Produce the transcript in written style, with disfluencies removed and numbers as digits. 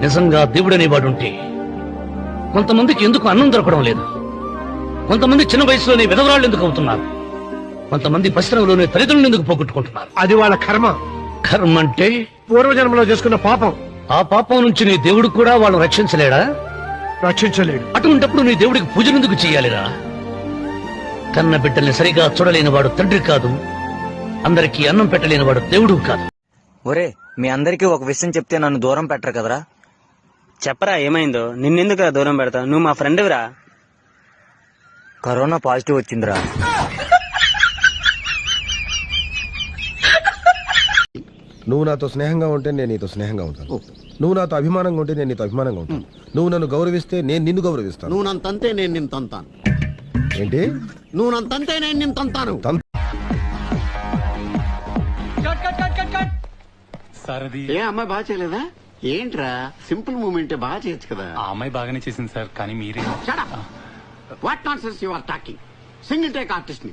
నిజంగా దేవుడనేవాడుంటే కొంతమందికి ఎందుకు అన్నం దొరకడం లేదు, కొంతమంది చిన్న వయసులోనే విధవరాళ్ళు ఎందుకు అవుతున్నారు, కొంతమంది పశ్చిమలోనే తల్లిదండ్రులు ఎందుకు పోగొట్టుకుంటున్నారు. అది వాళ్ళ కర్మ. కర్మ అంటే పూర్వజన్మలో చేసుకున్న పాపం. ఆ పాపం నుంచి నీ దేవుడు కూడా వాళ్ళని రక్షించలేడా? రక్షించలేడు. అటువంటప్పుడు నీ దేవుడికి పూజనెందుకు చెయ్యాలిరా? కన్న బిడ్డల్ని సరిగా చూడలేని వాడు తండ్రి కాదు, అందరికీ అన్నం పెట్టలేని వాడు దేవుడు కాదు. ఒరే, మీ అందరికీ ఒక విషయం చెప్తే నన్ను దూరం పెట్టరు కదరా? చెప్పరా ఏమైందో? నిన్నెందుకురా దూరం పెడతా? నువ్వు మా ఫ్రెండ్విరా. కరోనా పాజిటివ్ వచ్చిందిరా. నువ్వు నాతో స్నేహంగా ఉంటే నేను నీతో స్నేహంగా ఉంటాను. నువ్వు నాతో అభిమానంగా ఉంటే నేను నీతో అభిమానంగా ఉంటాను. నువ్వు నన్ను గౌరవిస్తే నేను నిన్ను గౌరవిస్తాను. నువ్వు నన్ను తంతే నేను నిన్ను తంతాను. ఏంటి? నువ్వు నన్ను తంతే నేను నిన్ను తంతాను. ఏ అమ్మాయి బాగా చేయలేదా? ఏంట్రా సింపుల్ మూమెంట్ బాగా చేయొచ్చు కదా. ఆ అమ్మాయి బాగానే చేసింది సార్, కానీ మీరే what nonsense you are talking. Single take artist ని